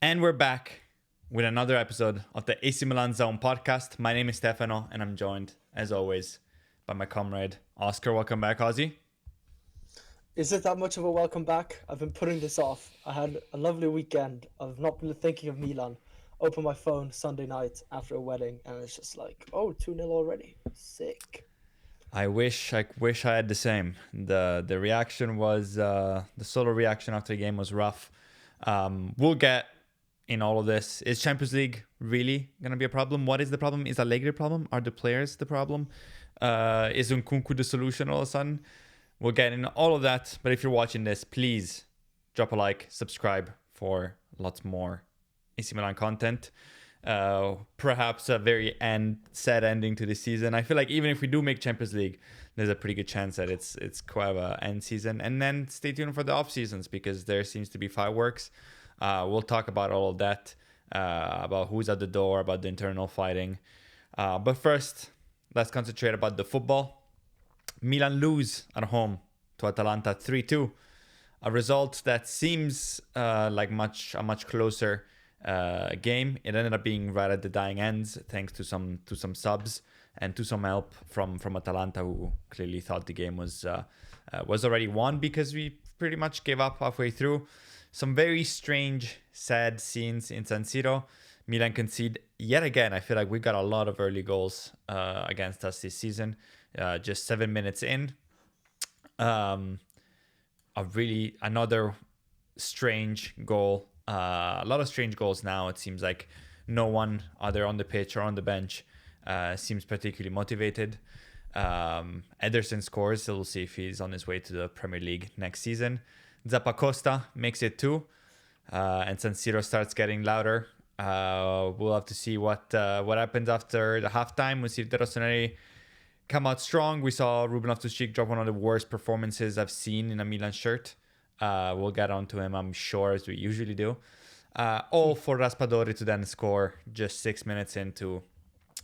And we're back with another episode of the AC Milan Zone podcast. My name is Stefano, and I'm joined, as always, by my comrade Oscar. Welcome back, Ozzy. Is it that much of a welcome back? I've been putting this off. I had a lovely weekend of not been thinking of Milan. Open my phone Sunday night after a wedding, and it's just like, oh, 2-0 already. Sick. I wish I had the same. The reaction was the solo reaction after the game was rough. We'll get in all of this. Is Champions League really gonna be a problem? What is the problem? Is Allegri the problem? Are the players the problem? Is Nkunku the solution all of a sudden? We'll get in all of that. But if you're watching this, please drop a like, subscribe for lots more AC Milan content. Perhaps a very sad ending to the season. I feel like even if we do make Champions League, there's a pretty good chance that it's quite a end season. And then stay tuned for the off seasons because there seems to be fireworks. We'll talk about all of that, about who's at the door, about the internal fighting. But first, let's concentrate about the football. Milan lose at home to Atalanta 3-2. A result that seems like a much closer game. It ended up being right at the dying ends, thanks to some subs and to some help from Atalanta, who clearly thought the game was already won because we pretty much gave up halfway through. Some very strange, sad scenes in San Siro. Milan concede yet again. I feel like we got a lot of early goals against us this season. Just 7 minutes in. Another strange goal. A lot of strange goals now. It seems like no one, either on the pitch or on the bench, seems particularly motivated. Ederson scores, so we'll see if he's on his way to the Premier League next season. Zappacosta makes it 2, and San Siro starts getting louder. We'll have to see what happens after the halftime. We'll see if the Rossoneri come out strong. We saw Ruben Loftus-Cheek drop one of the worst performances I've seen in a Milan shirt. We'll get onto him, I'm sure, as we usually do. All for Raspadori to then score just 6 minutes into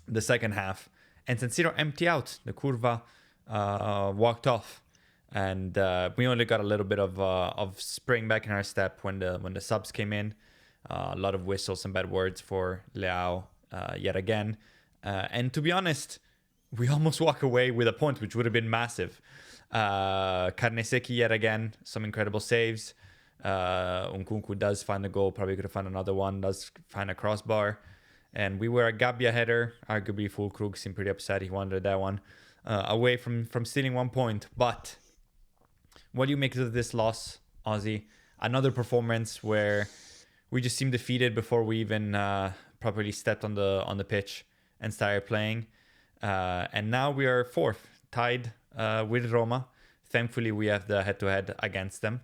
the second half. And San Siro empty out. The Curva walked off. And we only got a little bit of spring back in our step when the subs came in. A lot of whistles and bad words for Leao yet again. And to be honest, we almost walk away with a point, which would have been massive. Carnesecchi yet again, some incredible saves. Nkunku does find a goal, probably could have found another one, does find a crossbar. And we were a Gabbia header. Arguably, Fulkrug seemed pretty upset. He wanted that one away from stealing 1 point. But what do you make of this loss, Ozzy? Another performance where we just seemed defeated before we even properly stepped on the pitch and started playing. And now we are fourth, tied with Roma. Thankfully, we have the head-to-head against them.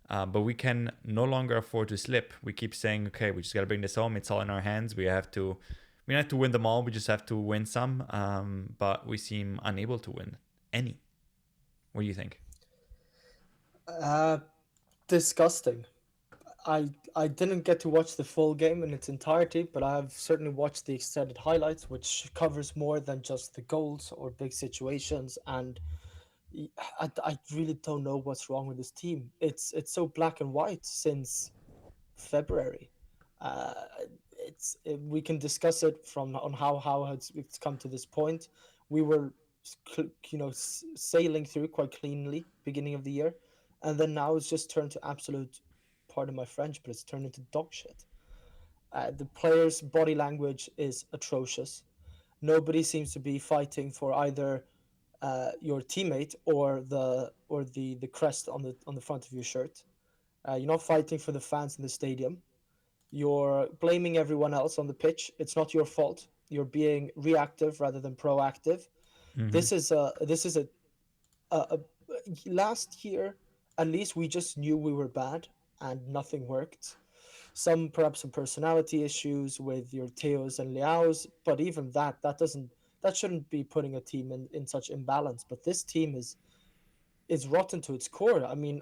But we can no longer afford to slip. We keep saying, okay, we just got to bring this home. It's all in our hands. We don't have to win them all. We just have to win some. But we seem unable to win any. What do you think? Uh, Disgusting. I didn't get to watch the full game in its entirety, but I've certainly watched the extended highlights, which covers more than just the goals or big situations. And I really don't know what's wrong with this team. It's so black and white since February. Uh, we can discuss it from on how it's come to this point. We were, sailing through quite cleanly beginning of the year, and then now it's just turned to absolute, pardon my French, but it's turned into dog shit. The players' body language is atrocious. Nobody seems to be fighting for either your teammate or the crest on the front of your shirt. You're not fighting for the fans in the stadium. You're blaming everyone else on the pitch. It's not your fault. You're being reactive rather than proactive. Mm-hmm. This is a last year. At least we just knew we were bad and nothing worked. Perhaps some personality issues with your Teos and Liaos, but even that shouldn't be putting a team in such imbalance. But this team is rotten to its core. I mean,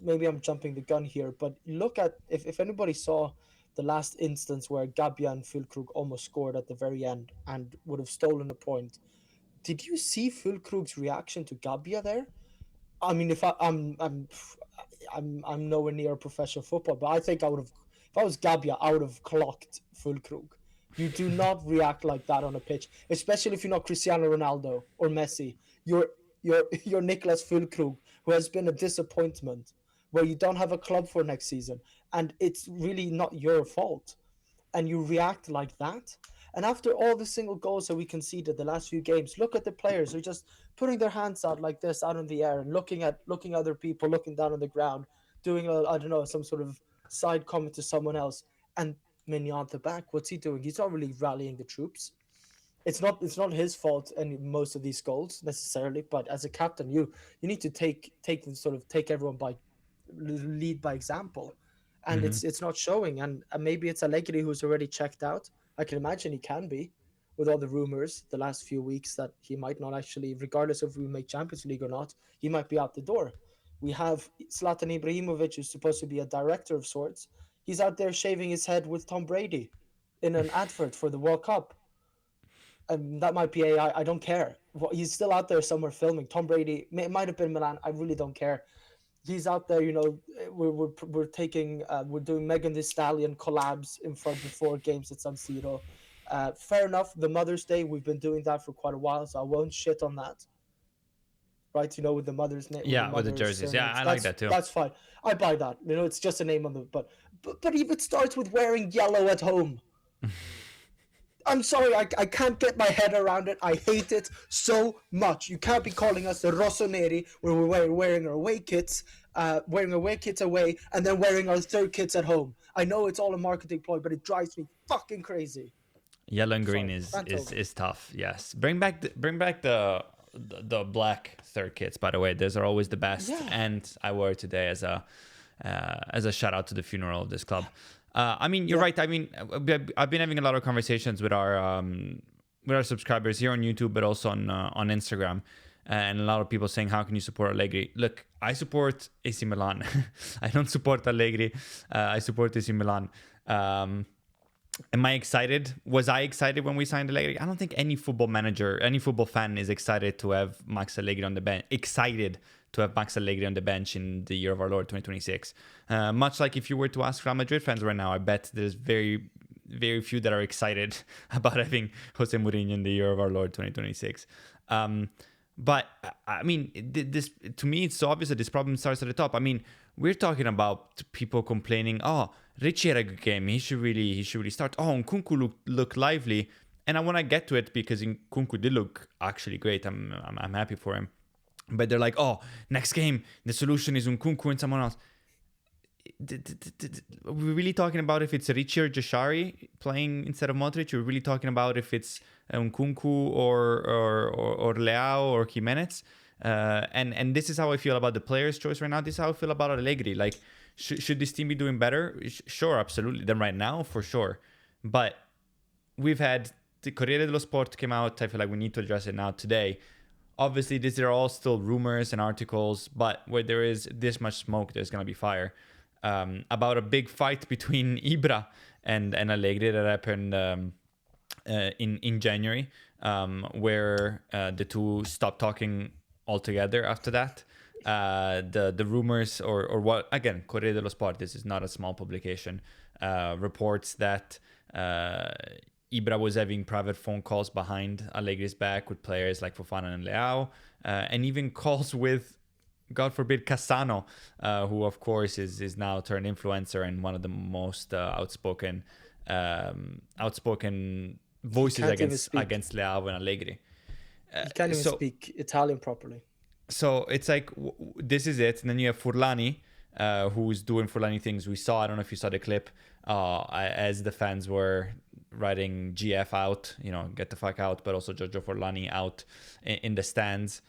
maybe I'm jumping the gun here, but look at if anybody saw the last instance where Gabia and Fulkrug almost scored at the very end and would have stolen a point. Did you see Fulkrug's reaction to Gabia there? I mean, if I'm nowhere near professional football, but I think I would have. If I was Gabia, I would have clocked Fulkrug. You do not react like that on a pitch, especially if you're not Cristiano Ronaldo or Messi. You're Nicolas Fulkrug, who has been a disappointment, where you don't have a club for next season, and it's really not your fault, and you react like that. And after all the single goals that we conceded the last few games, look at the players who are just putting their hands out like this, out in the air, and looking at other people, looking down on the ground, doing I don't know, some sort of side comment to someone else. And Mignon at the back, what's he doing? He's not really rallying the troops. It's not his fault and most of these goals necessarily, but as a captain, you need to take everyone by lead by example, and Hmm. it's not showing. And maybe it's Allegri who's already checked out. I can imagine he can be, with all the rumors the last few weeks that he might not actually, regardless of if we make Champions League or not, he might be out the door. We have Zlatan Ibrahimovic, who's supposed to be a director of sorts. He's out there shaving his head with Tom Brady in an advert for the World Cup. That might be AI. I don't care. He's still out there somewhere filming. Tom Brady, it might have been Milan. I really don't care. He's out there. We're doing Megan Thee Stallion collabs in front before games at San Siro. Fair enough. The Mother's Day, we've been doing that for quite a while, so I won't shit on that. Right? With the mother's name, with the Yeah, with the mother's jerseys. Yeah, surnames. I like That's that too. that's fine. I buy that. It's just a name on the but if it starts with wearing yellow at home, I'm sorry, I can't get my head around it. I hate it so much. You can't be calling us the Rossoneri where we're wearing our away kits away, and then wearing our third kits at home. I know it's all a marketing ploy, but it drives me fucking crazy. Yellow and green Sorry, is rant is over. is tough. Yes, bring back the black third kits. By the way, those are always the best. Yeah, And I wore it today as a shout out to the funeral of this club. I mean, you're yeah, right. I mean, I've been having a lot of conversations with our subscribers here on YouTube, but also on Instagram, and a lot of people saying, "How can you support Allegri?" Look, I support AC Milan. I don't support Allegri. I support AC Milan. Am I excited? Was I excited when we signed Allegri? I don't think any football manager, any football fan is excited to have Max Allegri on the bench. Excited to have Max Allegri on the bench in the year of our Lord 2026. Much like if you were to ask Real Madrid fans right now, I bet there's very, very few that are excited about having Jose Mourinho in the year of our Lord 2026. But I mean, this to me, it's so obvious that this problem starts at the top. I mean, we're talking about people complaining, "Oh, Richie had a good game. He should really start. Oh, Nkunku look lively." And I want to get to it because Nkunku did look actually great. I'm happy for him. But they're like, "Oh, next game, the solution is Nkunku and someone else." Are we really talking about if it's Richie or Jashari playing instead of Modric? We're really talking about if it's Nkunku or Leao or Jimenez? And this is how I feel about the player's choice right now. This is how I feel about Allegri. Like, should this team be doing better? Sure, absolutely. Then right now, for sure. But we've had the Corriere dello Sport came out. I feel like we need to address it now today. Obviously, these are all still rumors and articles, but where there is this much smoke, there's gonna be fire. About a big fight between Ibra and Allegri that happened in January, where the two stopped talking altogether after that. The rumors or what again, Corriere dello Sport, this is not a small publication, reports that Ibra was having private phone calls behind Allegri's back with players like Fofana and Leao, and even calls with, God forbid, Cassano, who of course is now turned influencer and one of the most outspoken he voices can't even speak. against Leao and Allegri. He can't even So speak Italian properly. so it's like this is it, and then you have Furlani, who's doing Furlani things. We saw, I don't know if you saw the clip, as the fans were writing GF out, get the fuck out, but also Giorgio Furlani out in the stands.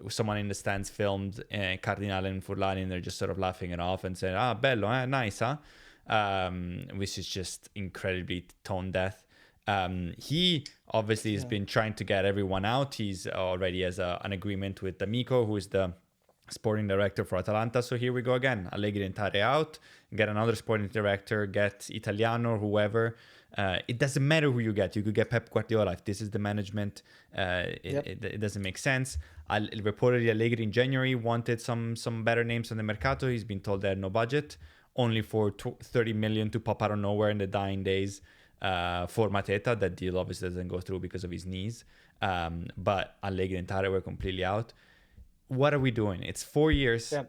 Someone in the stands filmed Cardinale and Furlani, and they're just sort of laughing it off and saying, "Ah, bello, nice, huh?" Which is just incredibly tone deaf. He obviously has Yeah, been trying to get everyone out. He's already has an agreement with D'Amico, who is the sporting director for Atalanta. So here we go again. Allegri and Tare out, get another sporting director, get Italiano or whoever. It doesn't matter who you get. You could get Pep Guardiola. If this is the management, yep. it doesn't make sense. Reportedly, Allegri in January wanted some better names on the mercato. He's been told they had no budget. only for 30 million to pop out of nowhere in the dying days for Mateta. That deal obviously doesn't go through because of his knees. But Allegri and Tare were completely out. What are we doing? It's 4 years. Yeah,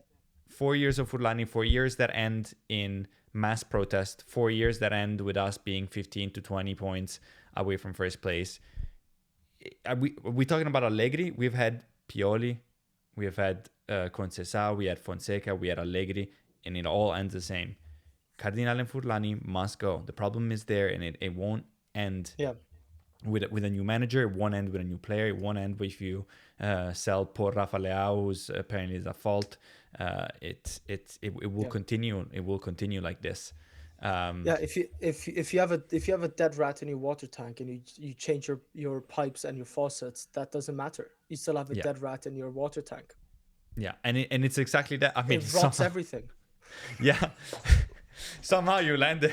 4 years of Furlani, 4 years that end in mass protest, 4 years that end with us being 15 to 20 points away from first place. Are we talking about Allegri? We've had Pioli, we have had Conceição, we had Fonseca, we had Allegri, and it all ends the same. Cardinale and Furlani must go. The problem is there, and it won't end yeah, with a new manager. It won't end with a new player. It won't end if you sell poor Rafa Leao, who's apparently is at fault. It will yeah. continue. It will continue like this. Yeah, if you have a dead rat in your water tank and you change your pipes and your faucets, that doesn't matter. You still have a Yeah, dead rat in your water tank. yeah, and it's exactly that. I mean, It rots somehow, everything. yeah, somehow you land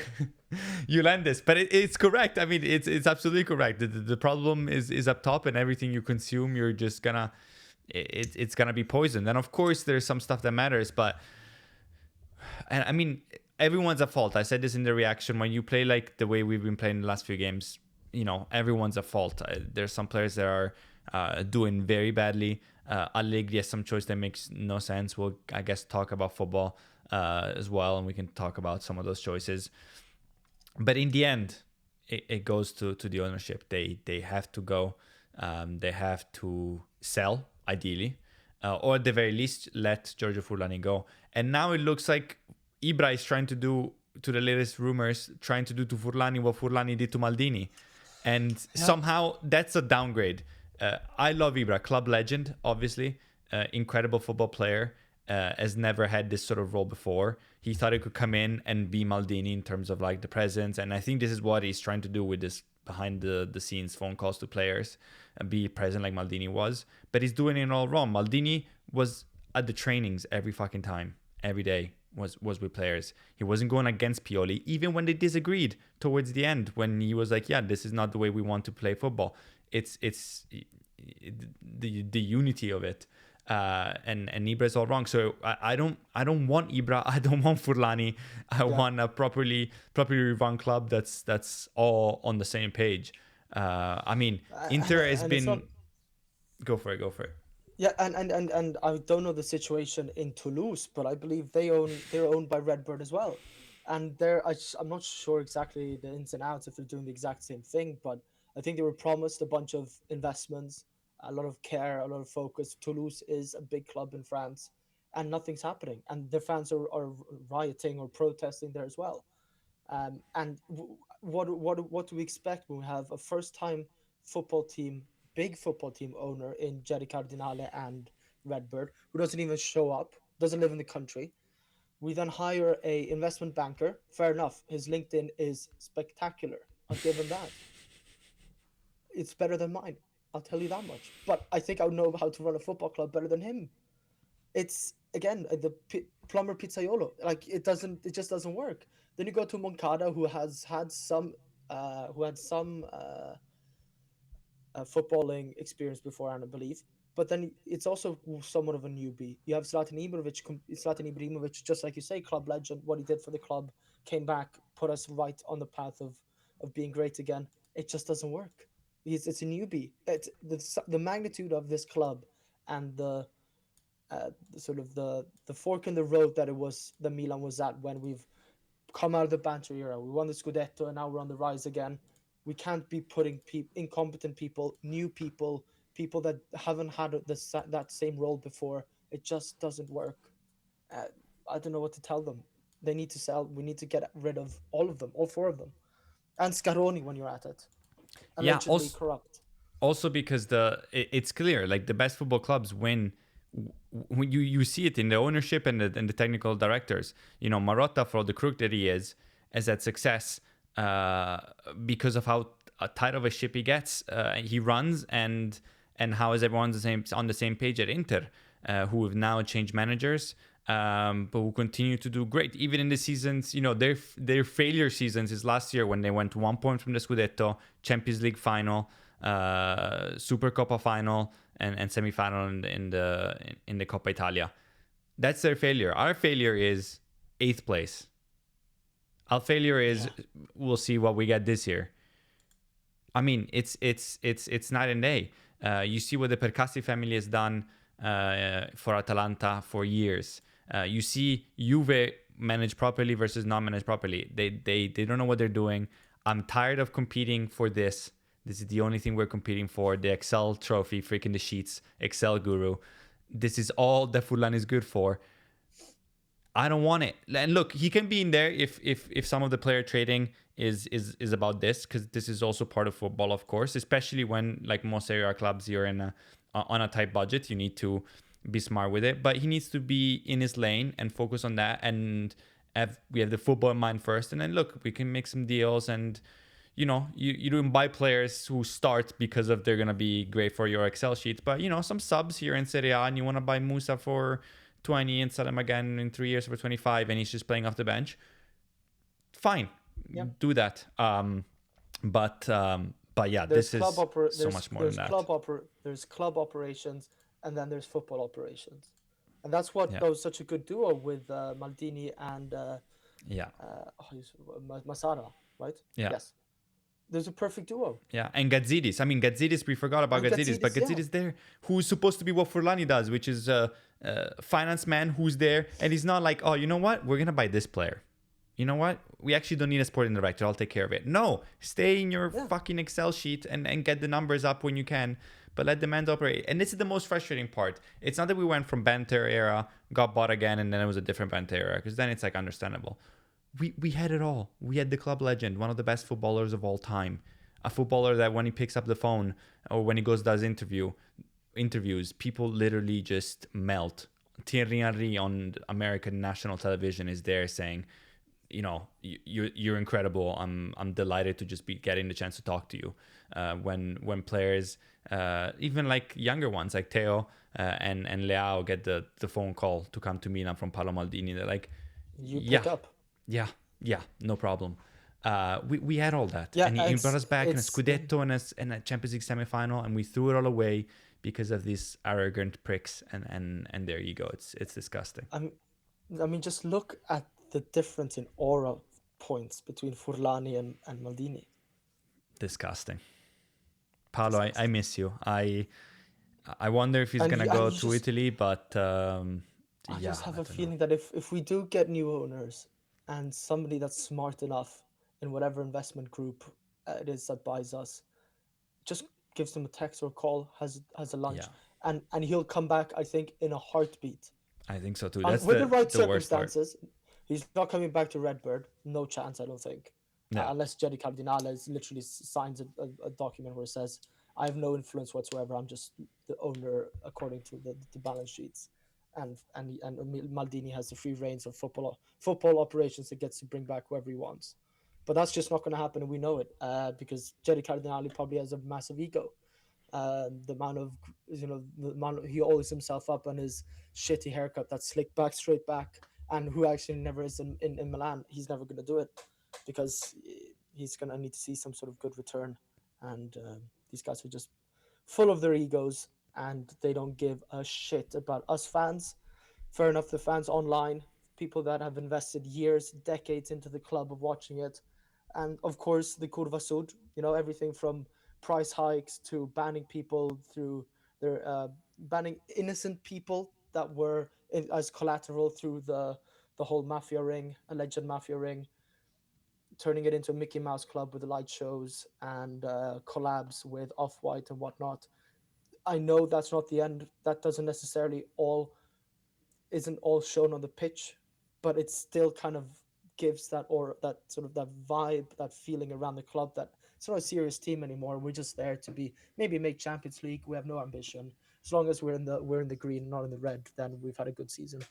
you land this, but it's correct. I mean, it's absolutely correct. The problem is up top, and everything you consume, you're just gonna it's gonna be poisoned. And of course, there's some stuff that matters, but and I mean, everyone's at fault. I said this in the reaction. When you play like the way we've been playing the last few games, everyone's at fault. There's some players that are doing very badly. Allegri has some choice that makes no sense. We'll, I guess, talk about football as well, and we can talk about some of those choices. But in the end, it goes to the ownership. They have to go. They have to sell, ideally, or at the very least, let Giorgio Furlani go. And now it looks like Ibra is trying to do, to the latest rumors, trying to do to Furlani what Furlani did to Maldini. And Yeah, somehow that's a downgrade. I love Ibra, club legend, obviously, incredible football player. Has never had this sort of role before. He thought he could come in and be Maldini in terms of like the presence, and I think this is what he's trying to do with this behind the scenes phone calls to players and be present like Maldini was. But he's doing it all wrong. Maldini was at the trainings every fucking time, every day was with players. He wasn't going against Pioli, even when they disagreed towards the end, when he was like, "Yeah, this is not the way we want to play football." It's the unity of it. And Ibra is all wrong. So I don't want Ibra. I don't want Furlani. I yeah. want a properly run club that's all on the same page. I mean, Inter has And it's not. been go for it. Yeah, and I don't know the situation in Toulouse, but I believe they're owned by Redbird as well, and I'm not sure exactly the ins and outs if they're doing the exact same thing, but I think they were promised a bunch of investments, a lot of care, a lot of focus. Toulouse is a big club in France, and nothing's happening, and their fans are rioting or protesting there as well. And what do we expect when we have a first time football team, big football team owner in Jerry Cardinale and Redbird, who doesn't even show up, doesn't live in the country? We then hire a investment banker. Fair enough, his LinkedIn is spectacular. I'll give him that. It's better than mine. I'll tell you that much. But I think I would know how to run a football club better than him. It's again the plumber pizzaiolo. Like it just doesn't work. Then you go to Moncada, who has had some, footballing experience beforehand, I believe. But then it's also somewhat of a newbie. You have Zlatan Ibrahimovic, just like you say, club legend. What he did for the club, came back, put us right on the path of being great again. It just doesn't work. It's a newbie. It's the magnitude of this club and the sort of the fork in the road that it was the Milan was at when we've come out of the banter era. We won the Scudetto and now we're on the rise again. We can't be putting incompetent people, new people, people that haven't had that same role before. It just doesn't work. Uh, I don't know what to tell them. They need to sell. We need to get rid of all of them, all four of them, and Scaroni when you're at it. Yeah. Allegedly corrupt. Also because it's clear, like the best football clubs win when you see it in the ownership and the technical directors. Marotta, for all the crook that he is, has had success because of how tight of a ship he gets. He runs, and how is everyone on the same page at Inter, who have now changed managers, but who continue to do great even in the seasons. Their failure seasons is last year when they went 1 point from the Scudetto, Champions League final, Super Coppa final, and semi-final in the Coppa Italia. That's their failure. Our failure is 8th place. Our failure is Yeah. we'll see what we get this year. I mean, it's night and day. You see what the Percassi family has done for Atalanta for years. You see Juve manage properly versus not manage properly. They don't know what they're doing. I'm tired of competing for this. This is the only thing we're competing for. The Excel trophy, freaking the sheets, Excel guru. This is all that Fulan is good for. I don't want it. And look, he can be in there if some of the player trading is about this, because this is also part of football, of course. Especially when, like most Serie A clubs, you're in on a tight budget. You need to be smart with it. But he needs to be in his lane and focus on that. And we have the football in mind first. And then look, we can make some deals, and you don't buy players who start because of they're gonna be great for your Excel sheet. But some subs here in Serie A, and you want to buy Musa for 20 and sell him again in 3 years for 25, and he's just playing off the bench. Fine, Yeah. do that. But yeah, There's this is so much more than that. there's club operations, and then there's football operations, and that's what Yeah, that was such a good duo with Maldini and yeah, Masara, right? yeah. Yes, there's a perfect duo. Yeah, and Gazidis. I mean, Gazidis, we forgot about And Gazidis, but Gazidis, yeah, Gazidis there, who's supposed to be what Furlani does, which is a finance man who's there, and he's not like, oh, you know what? We're going to buy this player. You know what? We actually don't need a sporting director. I'll take care of it. No, stay in your yeah, fucking Excel sheet and get the numbers up when you can, but let the man operate. And this is the most frustrating part. It's not that we went from Banter era, got bought again, and then it was a different Banter era, because then it's like understandable. We had it all. We had the club legend, one of the best footballers of all time, a footballer that when he picks up the phone or when he goes does interviews, people literally just melt. Thierry Henry on American national television is there saying, you're incredible. I'm delighted to just be getting the chance to talk to you. When players, even like younger ones like Theo and Leao, get the phone call to come to Milan from Paolo Maldini, they're like, you yeah, pick up. yeah, yeah, no problem. We had all that, Yeah, and he brought us back in a it's Scudetto and a Champions League semi-final, and we threw it all away because of these arrogant pricks and their ego. It's disgusting. I'm I mean, just look at the difference in aura points between Furlani and Maldini. Disgusting. Paolo, I Disgusting. miss you. I wonder if he's And gonna you, and go you to just, Italy, but I yeah, just have I a don't know. feeling that if we do get new owners and somebody that's smart enough in whatever investment group it is that buys us, just gives them a text or a call, has a Yeah, lunch, and he'll come back. I think in a heartbeat. I think so too. That's With the right the worst part. circumstances, he's not coming back to Redbird. No chance, I don't think. Yeah, Unless Jerry Cardinale literally signs a document where it says, "I have no influence whatsoever. I'm just the owner according to the balance sheets." And Maldini has the free reins of football operations that gets to bring back whoever he wants. But that's just not going to happen, and we know it because Jerry Cardinale probably has a massive ego. The amount of the amount he always himself up on his shitty haircut, that slick back, straight back, and who actually never is in Milan. He's never going to do it because he's going to need to see some sort of good return. And these guys are just full of their egos, and they don't give a shit about us fans. Fair enough, the fans online, people that have invested years, decades into the club of watching it, and of course the Curva Sud. Everything from price hikes to banning people through their banning innocent people that were as collateral through the whole mafia ring, alleged mafia ring, turning it into a Mickey Mouse club with the light shows and collabs with Off White and whatnot. I know that's not the end. That doesn't necessarily all isn't all shown on the pitch, but it still kind of gives that, or that sort of that vibe, that feeling around the club that it's not a serious team anymore. We're just there to be maybe make Champions League. We have no ambition. As long as we're in the green, not in the red, then we've had a good season.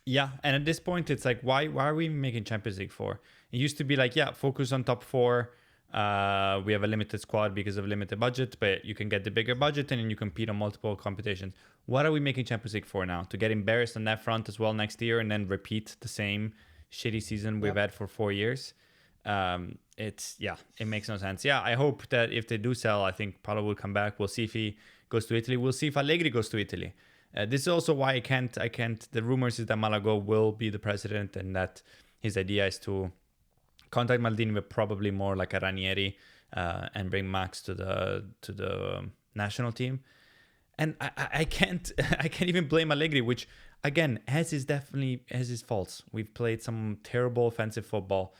yeah. And at this point, it's like, why are we making Champions League for? It used to be like, yeah, focus on top four. We have a limited squad because of limited budget, but you can get the bigger budget and then you compete on multiple competitions. What are we making Champions League for now? To get embarrassed on that front as well next year and then repeat the same shitty season we've Yep. had for 4 years? It makes no sense. Yeah, I hope that if they do sell, I think Paolo will come back. We'll see if he goes to Italy. We'll see if Allegri goes to Italy. This is also why I can't. The rumors is that Malago will be the president and that his idea is to Contact Maldini, but probably more like a Ranieri, and bring Max to the national team. And I can't I can't even blame Allegri, which again has his faults. We've played some terrible offensive football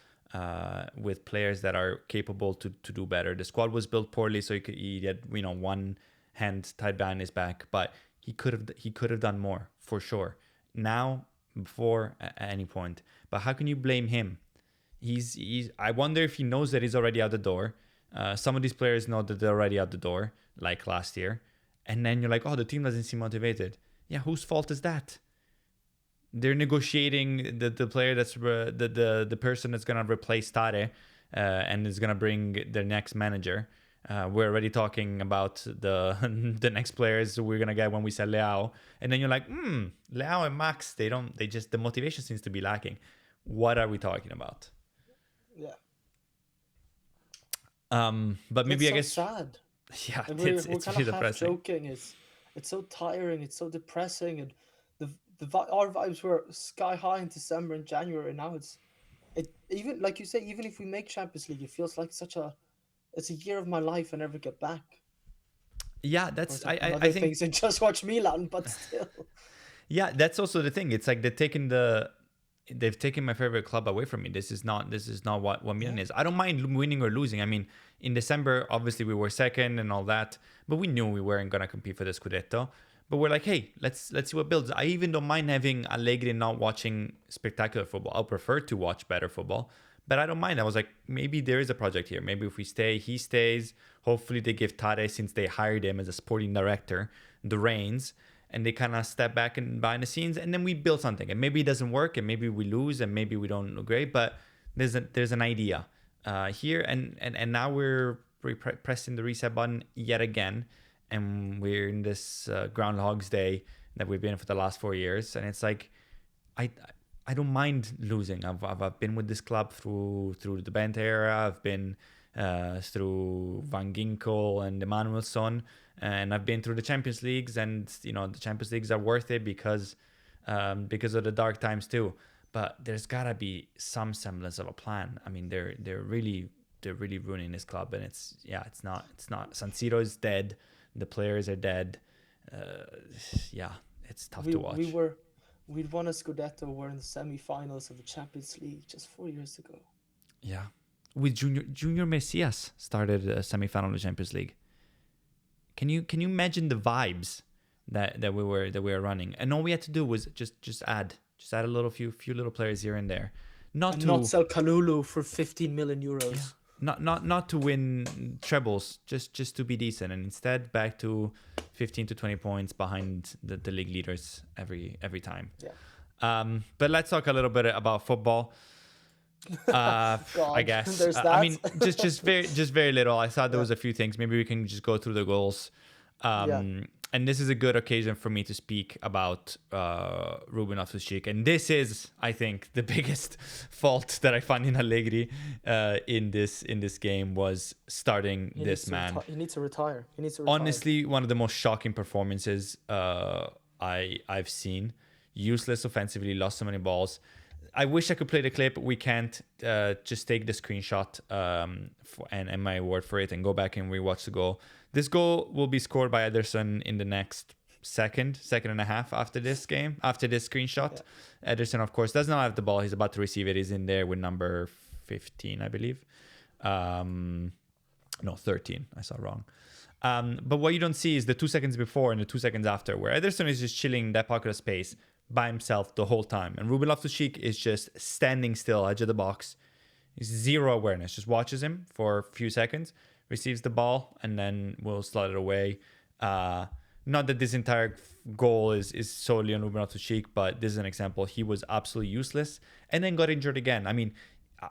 with players that are capable to do better. The squad was built poorly, so he had one hand tied behind his back, but he could have done more for sure. Now, before at any point, but how can you blame him? He's I wonder if he knows that he's already out the door. Some of these players know that they're already out the door, like last year, and then you're like, oh, the team doesn't seem motivated. Yeah, whose fault is that? They're negotiating the player the person that's gonna replace Tare, and is gonna bring their next manager. We're already talking about the the next players we're gonna get when we sell Leao, and then you're like, Leao and Max, they just the motivation seems to be lacking. What are we talking about? Yeah, But it's maybe I so guess sad. yeah, And we're it's kind really of half depressing. joking. It's so tiring. It's so depressing. And our vibes were sky high in December and January. Now it even like you say. Even if we make Champions League, it feels like such a it's a year of my life I never get back. Yeah, Of that's course, I've done I other think things and just watch Milan, but still. yeah, that's also the thing. It's like they've taken my favorite club away from me. This is not what Milan Yeah, is. I don't mind winning or losing. I mean, in December, obviously we were second and all that, but we knew we weren't gonna compete for the Scudetto. But we're like, hey, let's see what builds. I even don't mind having Allegri not watching spectacular football. I'll prefer to watch better football, but I don't mind. I was like, maybe there is a project here. Maybe if we stay, he stays. Hopefully they give Tade, since they hired him as a sporting director, the reins, and they kind of step back and behind the scenes, and then we build something. And maybe it doesn't work, and maybe we lose, and maybe we don't look great, but there's an idea here, and now we're pressing the reset button yet again, and we're in this Groundhog's Day that we've been for the last 4 years, and it's like I I don't mind losing. I've been with this club through the Bent era. I've been through Van Ginkel and Emanuelson, and I've been through the Champions Leagues, and the Champions Leagues are worth it because of the dark times too. But there's gotta be some semblance of a plan. I mean, they're really ruining this club, and it's not. San Siro is dead. The players are dead. Uh, yeah, it's tough to we watch. were we'd won a Scudetto. We're in the semi-finals of the Champions League just 4 years ago. Yeah, with Junior Messias started a semi-final of the Champions League. Can you imagine the vibes that we were running? And all we had to do was just add a little few little players here and there, not And not to sell Kalulu for 15 million yeah, euros. not to win trebles, just to be decent, and instead back to 15 to 20 points behind the league leaders every time. Yeah. But let's talk a little bit about football. I God, guess. there's I that. mean, just very little. I thought there Yeah. was a few things. Maybe we can just go through the goals. Yeah. And this is a good occasion for me to speak about Ruben Loftus-Cheek. And this is, I think, the biggest fault that I find in Allegri in this game was starting this man. He needs to retire. He needs to retire. Honestly, one of the most shocking performances I've seen. Useless offensively, lost so many balls. I wish I could play the clip. We can't. Just take the screenshot and my word for it, and go back and rewatch the goal. This goal will be scored by Ederson in the next second and a half after this game, after this screenshot. Ederson, of course, does not have the ball. He's about to receive it. He's in there with number 15, I believe. No, 13. I saw wrong. But what you don't see is the 2 seconds before and the 2 seconds after, where Ederson is just chilling in that pocket of space by himself the whole time. And Ruben Loftus-Cheek is just standing still, edge of the box. Zero awareness. Just watches him for a few seconds, receives the ball, and then will slot it away. Not that this entire goal is solely on Ruben Loftus-Cheek, but this is an example. He was absolutely useless and then got injured again. I mean,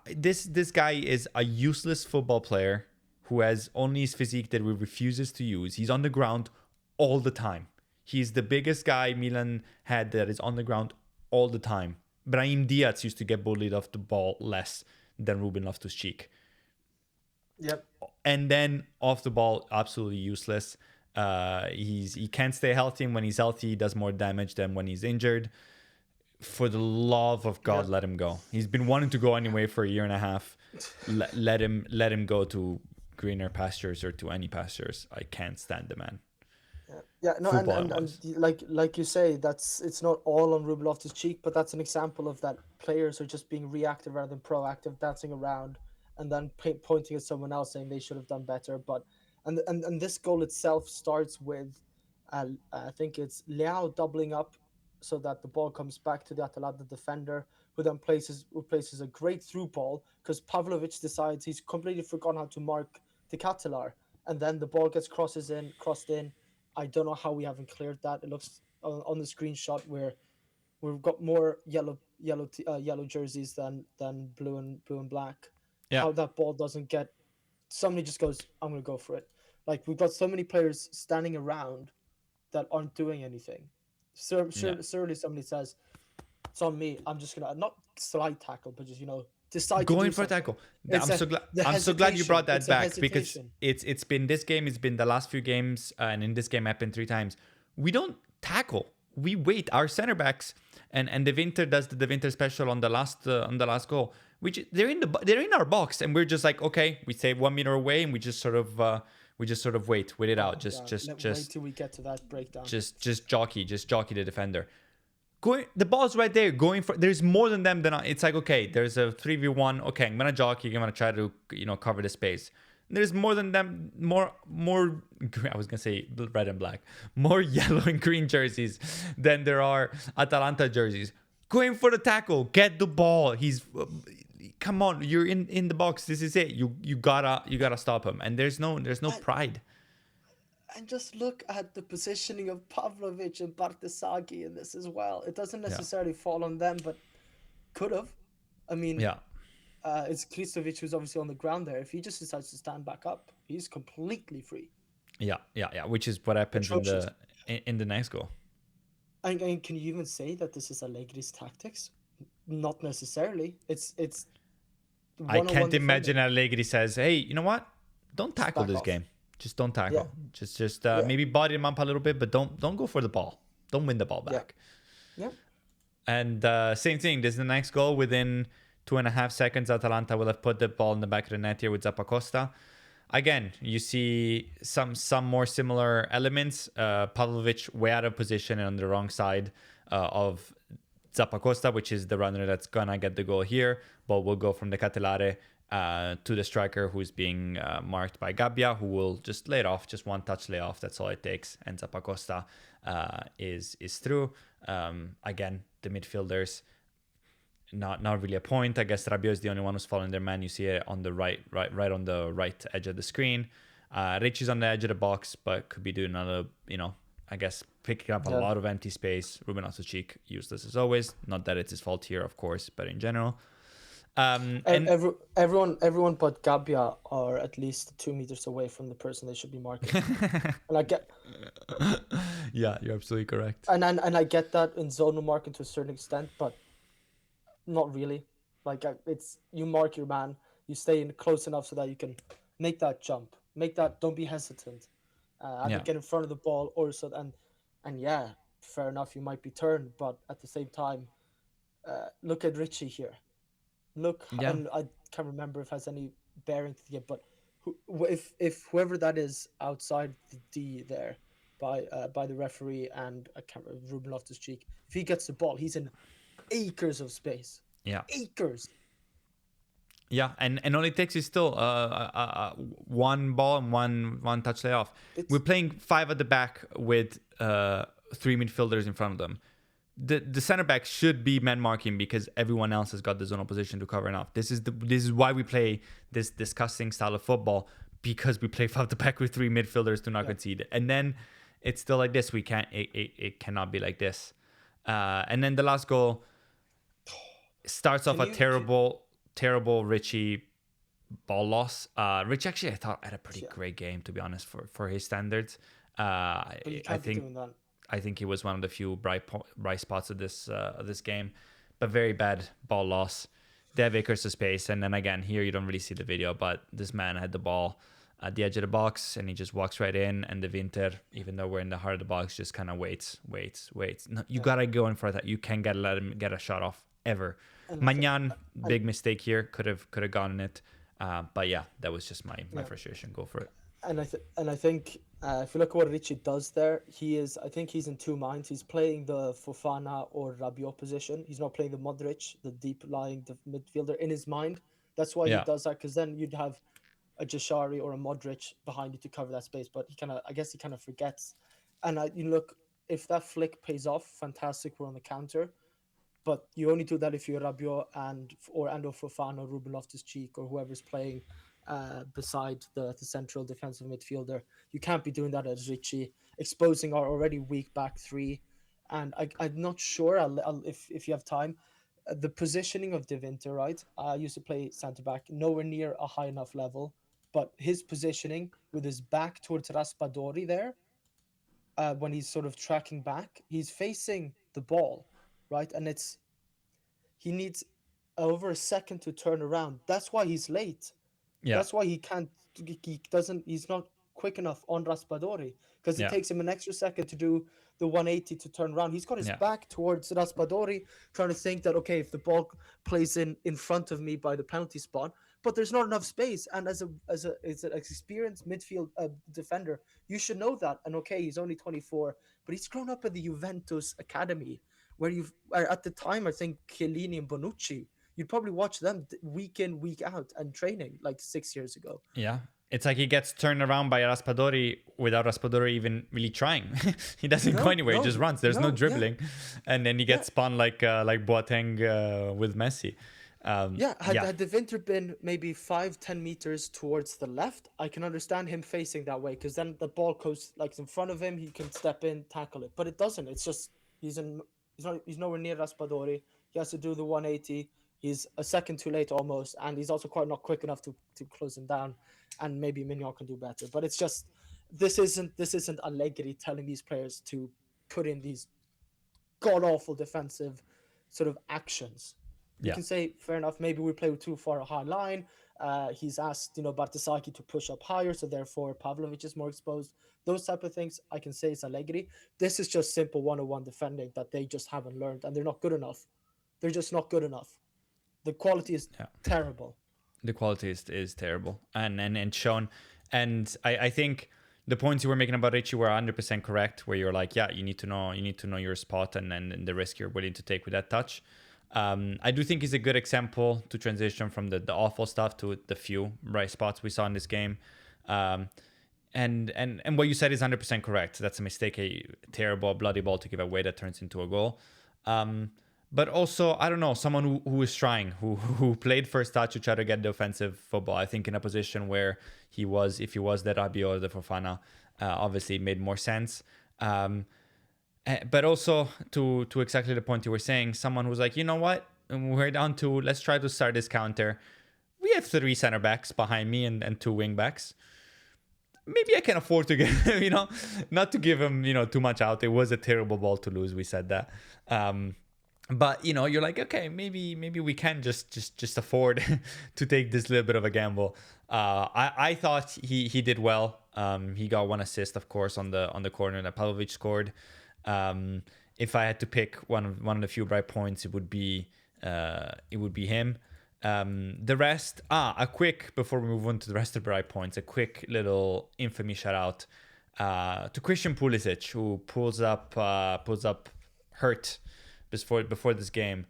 this guy is a useless football player who has only his physique that he refuses to use. He's on the ground all the time. He's the biggest guy Milan had that is on the ground all the time. Brahim Diaz used to get bullied off the ball less than Ruben Loftus-Cheek. Yep. And then off the ball, absolutely useless. He can't stay healthy, and when he's healthy, he does more damage than when he's injured. For the love of Yeah. God, let him go. He's been wanting to go anyway for a year and a half. Let him go to greener pastures or to any pastures. I can't stand the man, Yeah, yeah, no, football and and wise. like you say, that's it's not all on Ruben Loftus-Cheek, but that's an example of that players are just being reactive rather than proactive, dancing around, and then pointing at someone else saying they should have done better. But and this goal itself starts with, I think it's Leao doubling up, so that the ball comes back to the Atalanta defender, who then places a great through ball because Pavlovic decides he's completely forgotten how to mark the Catalar, and then the ball gets crossed in. I don't know how we haven't cleared that. It looks on the screenshot where we've got more yellow jerseys than blue and black. Yeah, How that ball doesn't get somebody just goes, I'm gonna go for it. Like we've got so many players standing around that aren't doing anything. yeah. Surely somebody says it's on me. I'm just gonna not slide tackle, but just decide to Going do for a something. tackle. It's I'm a so glad. the I'm so glad you hesitation. brought that It's a back because hesitation. it's been this game. It's been the last few games, and in this game happened 3 times. We don't tackle. We wait. Our center backs and the Winter does the Winter special on the last goal. Which they're in our box, and we're just like, okay, we stay 1 meter away, and we just sort of wait it out. Oh god, wait till we get to that breakdown. Just jockey the defender. Going, the ball's right there. Going for, there's more than them than it's like, okay, there's a 3v1. Okay, I'm gonna jockey. I'm gonna try to cover the space. There's more than them. More. I was gonna say red and black. More yellow and green jerseys than there are Atalanta jerseys. Going for the tackle. Get the ball. He's. Come on, you're in the box. This is it. You gotta stop him. And there's no And, pride. and just look at the positioning of Pavlovic and Bartesaghi in this as well. It doesn't Yeah. necessarily fall on them, but could have. I mean, Yeah. it's Kristovic who's obviously on the ground there. If he just decides to stand back up, he's completely free. Yeah. Which is what happens in Atrocious. the next goal. And can you even say that this is Allegri's tactics? Not necessarily. It's I one on one can't imagine defending. Allegri says, "Hey, you know what? Don't Just tackle back this off. game. Just don't Yeah, tackle. Just yeah, maybe body him up a little bit, but don't go for the ball. Don't win the ball yeah, back." yeah. And same thing. This is the next goal. Within 2.5 seconds, Atalanta will have put the ball in the back of the net here with Zappacosta. Again, you see some more similar elements. Pavlovic way out of position and on the wrong side of Zappacosta, which is the runner that's gonna get the goal here. But will go from the Catelare to the striker who's being marked by Gabbia, who will just lay it off, just one touch lay off. That's all it takes. And Zappacosta is through. Again, the midfielders not really a point. I guess Rabiot is the only one who's following their man. You see it on the right on the right edge of the screen. Ricci's on the edge of the box, but could be doing another, I guess picking up a Yeah. lot of empty space. Ruben Loftus-Cheek useless as always. Not that it's his fault here, of course, but in general. And Everyone but Gabbia are at least 2 meters away from the person they should be marking. And I get yeah, you're absolutely correct. and I get that in zonal marking to a certain extent, but not really. Like it's you mark your man, you stay in close enough so that you can make that jump, make that. Don't be hesitant, either Yeah, get in front of the ball or so. And yeah, fair enough, you might be turned, but at the same time, look at Richie here. yeah, And I can't remember if it has any bearing to the game, but if whoever that is outside the D there by the referee and I can't remember, Ruben Loftus Cheek, if he gets the ball, he's in acres of space, yeah. acres. Yeah, and all it takes is still one ball and one touch lay off. We're It's playing five at the back with three midfielders in front of them. The center back should be man marking because everyone else has got the zonal position to cover enough. This is why we play this disgusting style of football, because we play five at the back with three midfielders to not yeah. concede. And then it's still like this. We can't. It cannot be like this. And then the last goal starts off Can a you? terrible Richie ball loss. Rich actually, I thought, had a pretty Yeah, great game, to be honest, for his standards. but you I can't be think doing that. I think he was one of the few bright spots of this game, but very bad ball loss. They have acres of space, and then again here you don't really see the video, but this man had the ball at the edge of the box, and he just walks right in. And the Winter, even though we're in the heart of the box, just kind of waits. No, you Yeah, gotta go in for that. You can't get let him get a shot off ever. and Magnan, and big mistake here. Could have gone in it. But yeah, that was just my yeah, frustration. Go for it. and I think if you look at what Ricci does there, he is. I think he's in two minds. He's playing the Fofana or Rabiot position. He's not playing the Modric, the deep lying midfielder, in his mind. That's why he Yeah, does that, because then you'd have a Jashari or a Modric behind you to cover that space. But I guess he kind of forgets. And you look, if that flick pays off, fantastic. We're on the counter. But you only do that if you're Rabiot or Fofana, Ruben Loftus-Cheek, or whoever's playing beside the central defensive midfielder. You can't be doing that as Ricci, exposing our already weak back three. And I'm not sure if you have time. The positioning of De Winter, right? I used to play centre back, nowhere near a high enough level, but his positioning with his back towards Raspadori there, when he's sort of tracking back, he's facing the ball, right? And he needs over a second to turn around. That's why he's late. yeah, That's why he can't. He doesn't. He's not quick enough on Raspadori, because it yeah, takes him an extra second to do the 180 to turn around. He's got his yeah, back towards Raspadori, trying to think that, okay, if the ball plays in front of me by the penalty spot, but there's not enough space. And as an experienced midfield defender, you should know that. And okay, he's only 24, but he's grown up in the Juventus academy, where at the time I think Chiellini and Bonucci, you'd probably watch them week in, week out and training like 6 years ago. yeah. It's like he gets turned around by Raspadori without Raspadori even really trying. He doesn't go No, anywhere. He no, just runs. There's no no, yeah, dribbling, and then he yeah, gets spun like Boateng with Messi. yeah. Yeah, Had the Winter been maybe 5-10 meters towards the left, I can understand him facing that way, because then the ball goes like in front of him. He can step in, tackle it, but it doesn't. It's just he's in. He's nowhere near Raspadori. He has to do the 180. He's a second too late almost, and he's also quite not quick enough to close him down. And maybe Mignon can do better, but it's just this isn't Allegri telling these players to put in these god awful defensive sort of actions. You yeah, can say, fair enough, maybe we play too far a high line. He's asked, Bartasaki to push up higher, so therefore Pavlovic is more exposed. Those type of things, I can say it's Allegri. This is just simple 101 defending that they just haven't learned, and they're not good enough. They're just not good enough. The quality is yeah. terrible. The quality is terrible, and shown. And I think the points you were making about Richie were 100% correct. Where you're like, yeah, you need to know your spot and the risk you're willing to take with that touch. I do think he's a good example to transition from the awful stuff to the few bright spots we saw in this game. Um, and what you said is 100% correct. That's a mistake, a terrible bloody ball to give away that turns into a goal. Um, but also, I don't know, someone who is trying, who played first touch to try to get the offensive football. I think in a position where if he was the Rabiot or the Fofana, obviously it made more sense. But also to exactly the point you were saying, someone who's like, you know what, we're down to, let's try to start this counter. We have three center backs behind me and two wing backs. Maybe I can afford to get, not to give him, too much out. It was a terrible ball to lose. We said that. But you're like, okay, maybe we can just afford to take this little bit of a gamble. I thought he did well. He got one assist, of course, on the corner that Pavlovic scored. If I had to pick one of the few bright points, it would be him. The rest, a quick, before we move on to the rest of the bright points, a quick little infamy shout out to Christian Pulisic, who pulls up hurt before this game.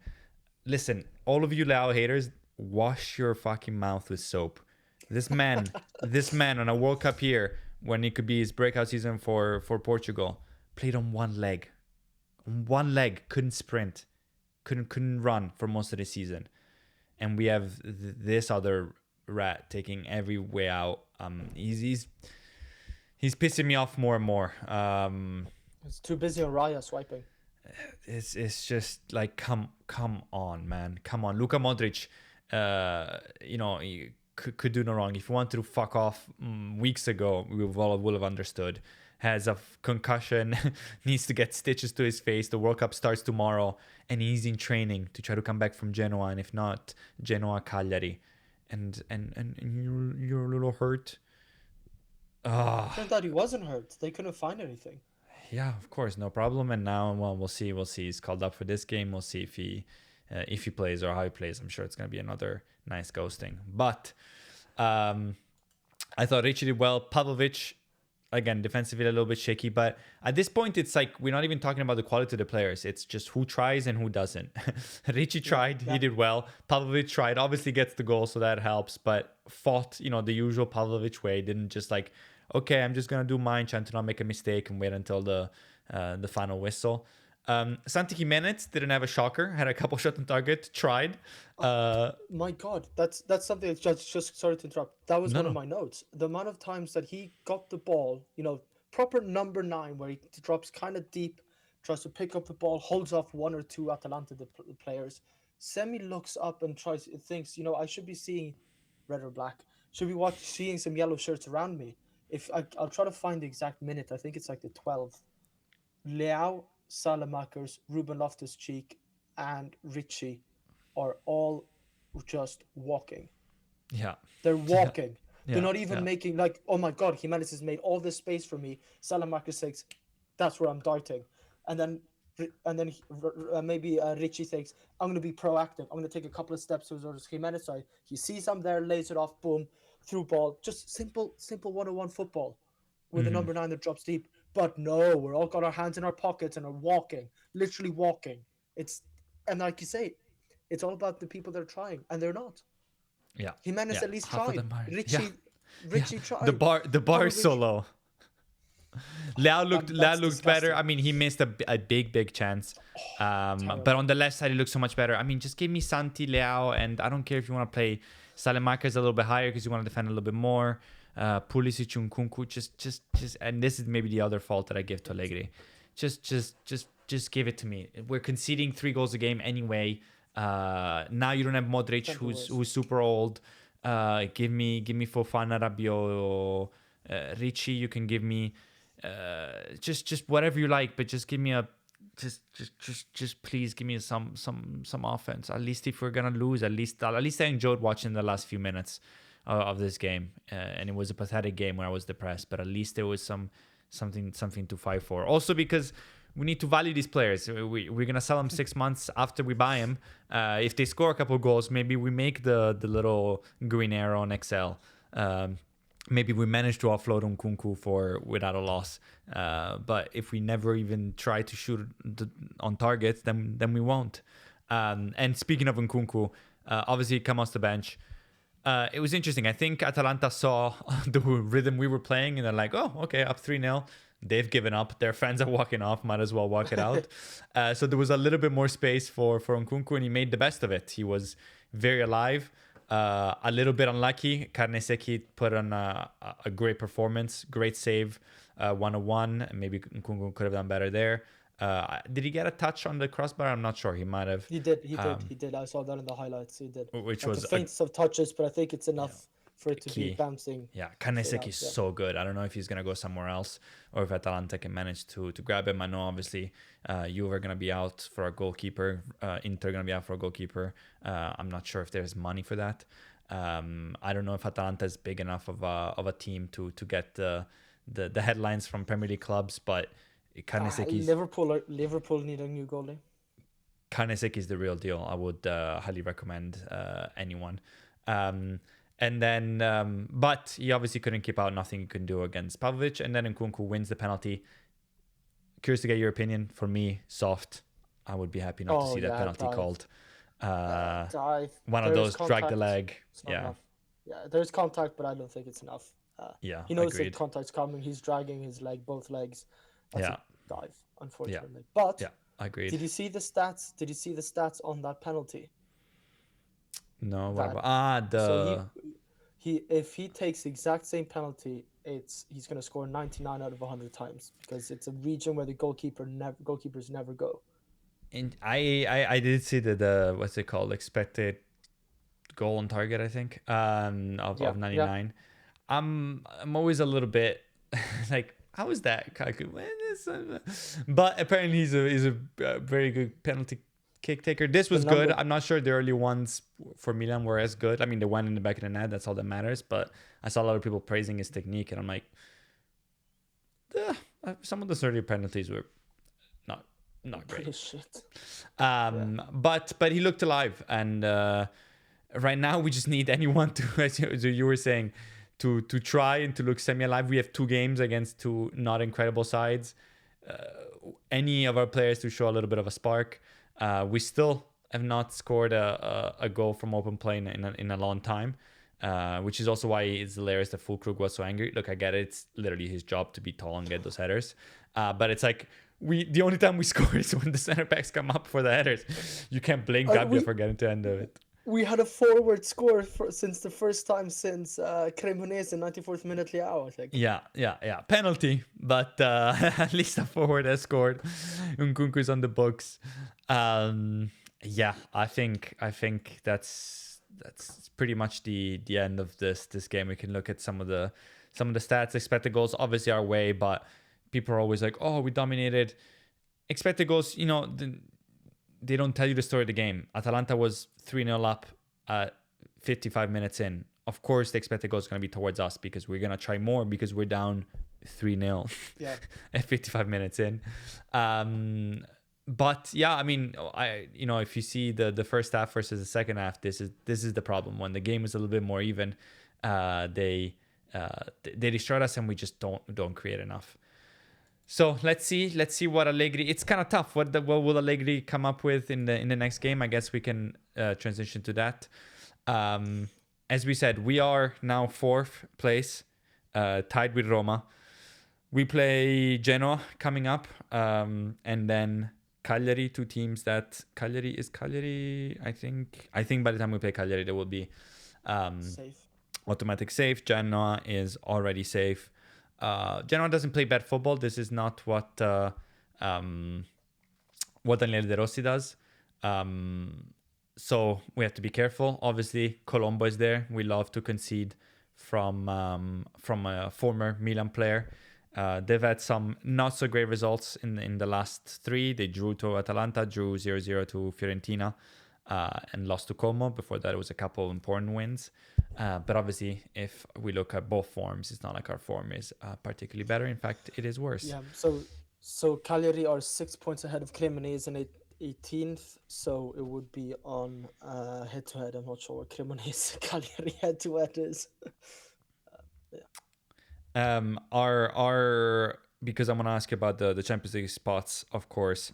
Listen, all of you Lao haters, wash your fucking mouth with soap. This man, this man on a World Cup here, when it could be his breakout season for Portugal, played on one leg. On one leg, couldn't sprint, couldn't run for most of the season. And we have this other rat taking every way out. He's pissing me off more and more. It's too busy on Raya swiping. It's just like, come on, man, come on. Luka Modric, he could do no wrong. If he wanted to fuck off weeks ago, we would have understood. Has a concussion, needs to get stitches to his face. The World Cup starts tomorrow, and he's in training to try to come back from Genoa, and if not, Genoa Cagliari, and you're a little hurt. Oh, Turned out he wasn't hurt. They couldn't find anything. yeah, of course, no problem. And now, well, we'll see. We'll see. He's called up for this game. We'll see if he plays or how he plays. I'm sure it's gonna be another nice ghosting. But um, I thought Richie did well. Pavlovic, again, defensively a little bit shaky, but at this point, it's like we're not even talking about the quality of the players. It's just who tries and who doesn't. Richie Yeah, tried, he yeah. did well. Pavlovic tried, obviously gets the goal, so that helps, but fought, the usual Pavlovic way. Didn't just like, okay, I'm just gonna do mine, trying to not make a mistake and wait until the final whistle. Santi Jimenez didn't have a shocker, had a couple shots on target, tried. Uh, Uh, my God, that's something that just sorry to interrupt. That was no, one of no. my notes. The amount of times that he got the ball, proper number nine, where he drops kind of deep, tries to pick up the ball, holds off one or two Atalanta players. Semi looks up and thinks, I should be seeing red or black. Should be seeing some yellow shirts around me. If I'll try to find the exact minute. I think it's like the 12th. Leao, Salamakers, Ruben Loftus-Cheek, and Richie are all just walking. Yeah. They're Yeah. walking. They're Yeah. not even Yeah. making like, oh my God, Jimenez has made all this space for me. Salamakers thinks that's where I'm darting, and then maybe Richie thinks I'm going to be proactive. I'm going to take a couple of steps towards Jimenez side. He sees I'm there, lays it off, boom, through ball. Just simple 101 football with a Hmm. number nine that drops deep. But no, we're all got our hands in our pockets and are walking, literally walking. It's and like you say, it's all about the people that are trying, and they're not. Yeah. Jimenez Yeah. at least Half of tried. them are. Yeah. Richie, Yeah, Richie the tried. bar is so Pavlovic, low. Leao that's looked better. I disgusting. mean, he missed a big chance. But Terrible. on the left side, he looks so much better. I mean, just give me Santi, Leao, and I don't care if you want to play Salemakers a little bit higher because you want to defend a little bit more. Pulisic, Nkunku, just, and this is maybe the other fault that I give to Allegri. Just give it to me. We're conceding 3 goals a game anyway. Now you don't have Modric, Sent the worst. who's super old. Give me Fofana, Rabiot, Ricci. You can give me just whatever you like, but just give me a just please give me some offense. At least if we're gonna lose, at least I enjoyed watching the last few minutes of this game, and it was a pathetic game where I was depressed, but at least there was something to fight for. Also because we need to value these players. We're gonna sell them 6 months after we buy them. If they score a couple goals, maybe we make the little green arrow on Excel. Maybe we manage to offload Nkunku for without a loss. But if we never even try to shoot on targets, then we won't. And speaking of Nkunku, obviously he comes off the bench. It was interesting. I think Atalanta saw the rhythm we were playing and they're like, oh, okay, up 3-0. They've given up. Their fans are walking off. Might as well walk it out. So there was a little bit more space for Nkunku, and he made the best of it. He was very alive. A little bit unlucky. Carnesecchi put on a great performance, great save, 101. Maybe Nkunku could have done better there. Did he get a touch on the crossbar? I'm not sure. He might have, He did. He did. He did. I saw that in the highlights. He did. which Like the was faintest of touches, but I think it's you know, enough for it to be key. bouncing Yeah, straight Carnesecchi out. is Yeah. so good. I don't know if he's gonna go somewhere else or if Atalanta can manage to grab him. I know obviously Juve are gonna be out for a goalkeeper. Inter gonna be out for a goalkeeper. I'm not sure if there's money for that. I don't know if Atalanta is big enough of a team to get the headlines from Premier League clubs, but Carnesecchi's Liverpool need a new goalie. Carnesecchi is the real deal. I would highly recommend anyone. And then, but he obviously couldn't keep out. Nothing he could do against Pavlovic. And then Nkunku wins the penalty. Curious to get your opinion. For me, soft. I would be happy not to Oh see that yeah, penalty dive, called. Uh, dive. one of There is those drag the contact. leg. It's not Yeah, enough. Yeah, there's contact, but I don't think it's enough. yeah, He knows that agreed. contact's coming. He's dragging his leg, both legs. That's a Yeah, dive, yeah, unfortunately. But yeah, agreed. did you see the stats? Did you see the stats on that penalty? No, what That about so the he if he takes the exact same penalty, he's going to score 99 out of 100 times because it's a region where the goalkeepers never go. I did see the what's it called, expected goal on target, I think, Yeah, of yeah. 99. I'm always a little bit like, how is that calculated? But apparently he's a very good penalty kick taker. This The was good. number I'm not sure the early ones for Milan were as good. I mean, they went in the back of the net. That's all that matters. But I saw a lot of people praising his technique, and I'm like, some of the early penalties were not not great. Pretty shit. But he looked alive, and right now we just need anyone to, as you were saying, to try and to look semi-alive. We have 2 games against 2 not incredible sides. Any of our players to show a little bit of a spark. We still have not scored a goal from open play in a long time, which is also why it's hilarious that Fulkrug was so angry. Look, I get it. It's literally his job to be tall and get those headers. But it's like, the only time we score is when the center backs come up for the headers. You can't blame Gabbia for getting to end of it. We had a forward score since the first time since Cremonese in 94th minute Leao, I think. Yeah. Penalty, but at least a forward has scored. Nkunku's on the books. I think that's pretty much the end of this game. We can look at some of the stats. Expected goals obviously our way, but people are always like, oh, we dominated. Expected goals, they don't tell you the story of the game. Atalanta was 3-0 up at 55 minutes in. Of course, the expected goal is going to be towards us because we're going to try more because we're down 3-0 at 55 minutes in. But yeah, I mean, if you see the first half versus the second half, this is the problem. When the game is a little bit more even, they destroyed us and we just don't create enough. So let's see what Allegri. It's kind of tough. What will Allegri come up with in the next game? I guess we can transition to that. As we said, we are now 4th place, tied with Roma. We play Genoa coming up, and then Cagliari. 2 teams that Cagliari. I think by the time we play Cagliari, there will be safe. Automatic safe. Genoa is already safe. Genoa doesn't play bad football. This is not what Daniele De Rossi does. So we have to be careful. Obviously, Colombo is there. We love to concede from a former Milan player. They've had some not so great results in the last 3. They drew to Atalanta, drew 0-0 to Fiorentina, and lost to Como. Before that, it was a couple of important wins. But obviously, if we look at both forms, it's not like our form is particularly better. In fact, it is worse. Yeah. So Cagliari are 6 points ahead of Cremonese and 18th. So it would be on head-to-head. I'm not sure what Cremonese Cagliari head-to-head is. Because I'm gonna ask you about the Champions League spots, of course.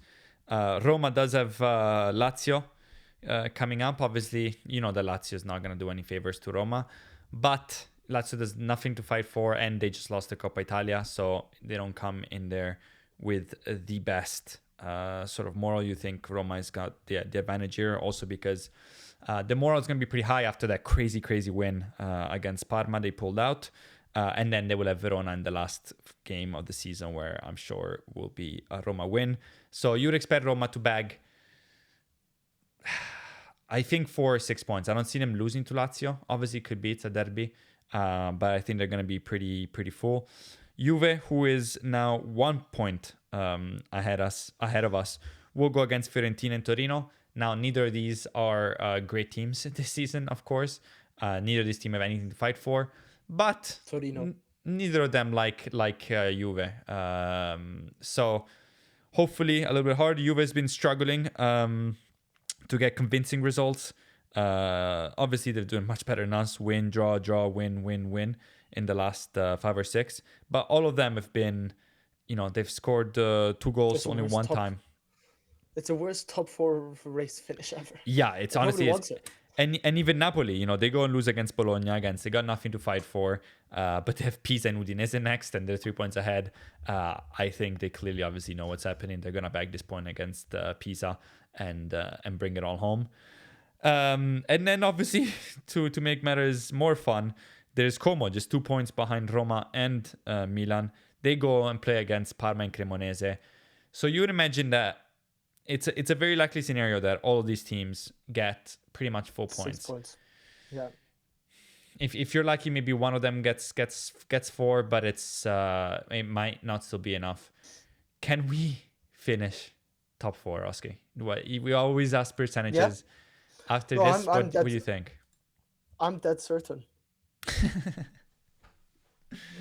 Roma does have Lazio coming up. Obviously, that Lazio is not going to do any favors to Roma, but Lazio does nothing to fight for, and they just lost the Coppa Italia, so they don't come in there with the best sort of moral. You think Roma has got the advantage here, also because the moral is going to be pretty high after that crazy win against Parma. They pulled out, and then they will have Verona in the last game of the season, where I'm sure will be a Roma win. So you'd expect Roma to bag, I think, 4 or 6 points. I don't see them losing to Lazio. Obviously, it could be, it's a derby, but I think they're going to be pretty full. Juve, who is now 1 point ahead of us, will go against Fiorentina and Torino. Now, neither of these are great teams this season, of course. Neither of these teams have anything to fight for, but Torino. Neither of them like Juve. So hopefully a little bit hard. Juve has been struggling to get convincing results. Obviously, they're doing much better than us. Win, draw, win in the last 5 or 6. But all of them have been, they've scored 2 goals only one time. It's the worst top 4 race finish ever. Yeah, it's honestly... And even Napoli, they go and lose against Bologna against. They got nothing to fight for, but they have Pisa and Udinese next, and they're 3 points ahead. I think they clearly, obviously, know what's happening. They're gonna bag this point against Pisa and bring it all home. And then, obviously, to make matters more fun, there's Como, just 2 points behind Roma and Milan. They go and play against Parma and Cremonese. So you would imagine that it's a very likely scenario that all of these teams get pretty much full points. 6 points. Yeah. If you're lucky, maybe one of them gets 4, but it might not still be enough. Can we finish top 4, Oski? We always ask percentages. Yeah. After this, what do you think? I'm dead certain.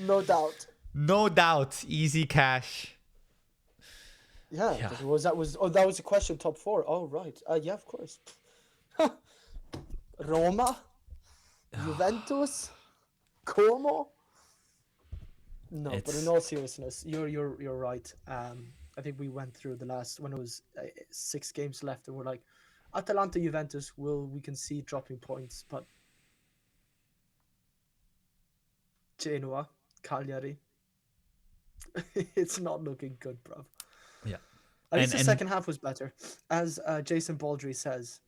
No doubt. No doubt, easy cash. Yeah, Yeah. that was a question top four. Oh right, yeah, of course. Roma, Juventus, Como. No, but in It's all seriousness, you're right. I think we went through the last when it was 6 games left, and we're like, Atalanta, Juventus, we can see dropping points, but Genoa, Cagliari, it's not looking good, bro. yeah. At least the And second half was better, as Jason Baldry says.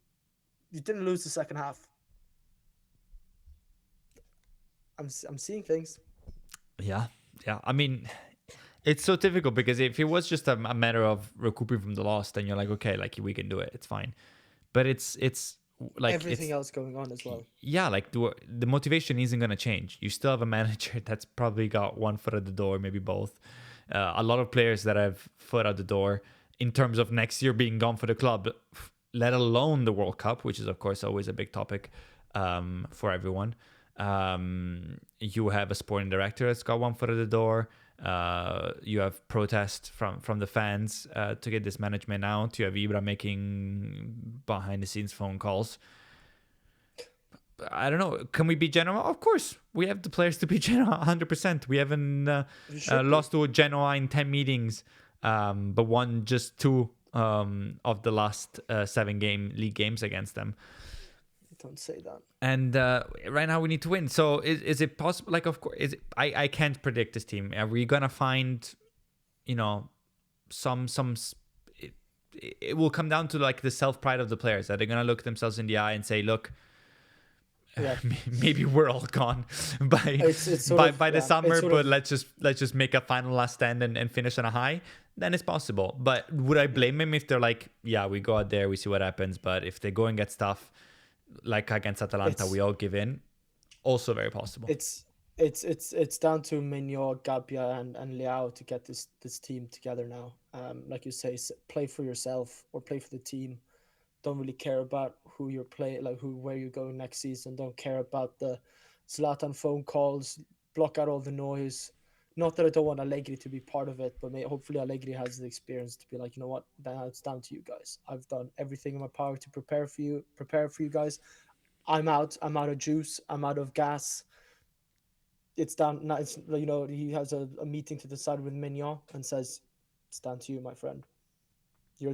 You didn't lose the second half. I'm seeing things. yeah. Yeah. I mean, it's so difficult because if it was just a matter of recouping from the loss, then you're like, okay, like we can do it. It's fine. But it's like Everything else going on as well. yeah, like the motivation isn't going to change. You still have a manager that's probably got one foot at the door, maybe both. A lot of players that have foot at the door in terms of next year being gone for the club, let alone the World Cup, which is of course always a big topic for everyone. You have a sporting director that's got one foot at the door. You have protest from the fans to get this management out. You have Ibra making behind the scenes phone calls. I don't know. Can we beat Genoa? Of course. We have the players to beat Genoa 100%. We haven't lost to Genoa in 10 meetings, but won just 2 of the last 7 league games against them. Don't say that. And right now we need to win. So is it possible? Like, of course, I can't predict this team. Are we going to find, some it will come down to like the self-pride of the players. That they're going to look themselves in the eye and say, look, Yeah. maybe we're all gone by the summer, but let's just make a final last stand and finish on a high. Then it's possible. But would I blame him if they're like, yeah, we go out there, we see what happens, but if they go and get stuff like against Atalanta, we all give in? Also very possible. It's down to Mignon, Gabbia, and Leao to get this team together now. Like you say, play for yourself or play for the team. Don't really care about who you're playing, like where you're going next season. Don't care about the Zlatan phone calls. Block out all the noise. Not that I don't want Allegri to be part of it, but hopefully Allegri has the experience to be like, you know what, now it's down to you guys. I've done everything in my power to prepare for you guys. I'm out. I'm out of juice. I'm out of gas. It's down. Now it's he has a meeting to decide with Mignon and says, it's down to you, my friend. You're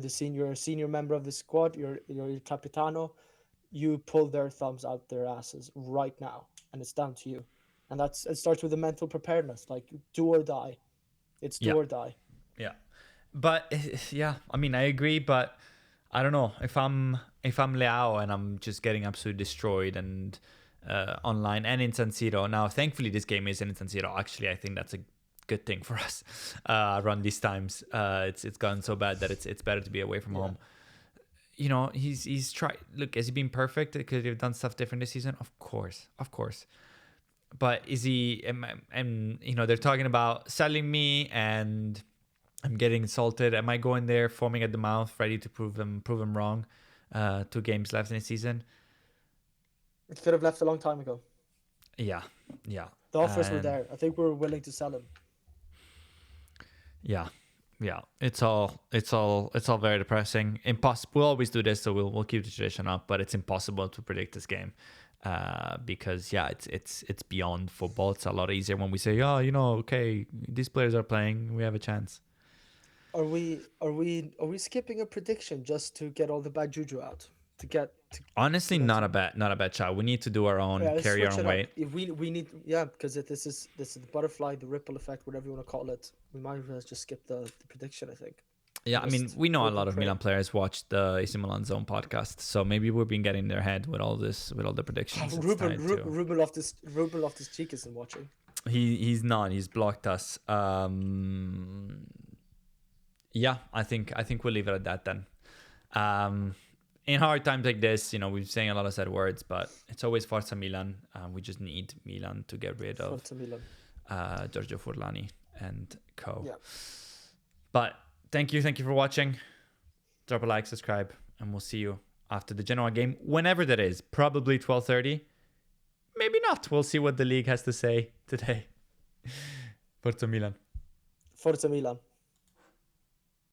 a senior member of the squad. You're capitano. You pull their thumbs out their asses right now, and it's down to you. And it starts with the mental preparedness, like do or die. It's do or die. Yeah, but yeah, I mean, I agree, but I don't know if I'm Leao and I'm just getting absolutely destroyed and online and in San Siro. Now, thankfully, this game is in San Siro. Actually, I think that's a good thing for us around these times. It's gotten so bad that it's better to be away from home. He's tried. Look, has he been perfect? Could he have done stuff different this season? Of course. But is he? And they're talking about selling me, and I'm getting insulted. Am I going there, foaming at the mouth, ready to prove them wrong? 2 games left in the season. It could have left a long time ago. Yeah. The offers were there. I think we were willing to sell him. Yeah. It's all very depressing. Impossible. We'll always do this, so we'll keep the tradition up. But it's impossible to predict this game, because it's beyond football. It's a lot easier when we say, okay, these players are playing, we have a chance. Are we skipping a prediction just to get all the bad juju out? Honestly, not a bad shot. We need to do our own, carry our own weight. If we need, because this is the butterfly, the ripple effect, whatever you want to call it. We might as well just skip the prediction, I think. Yeah, I mean, we know a lot of Milan players watch the AC Milan Zone podcast, so maybe we've been getting in their head with all the predictions. Ruben Loftus-Cheek isn't watching. He's not. He's blocked us. Yeah, I think we'll leave it at that then. In hard times like this, we're saying a lot of sad words, but it's always Forza Milan. We just need Milan to get rid of Giorgio Furlani and co. Yeah. But thank you for watching. Drop a like, subscribe, and we'll see you after the Genoa game, whenever that is. Probably 12:30. Maybe not. We'll see what the league has to say today. Forza Milan. Forza Milan.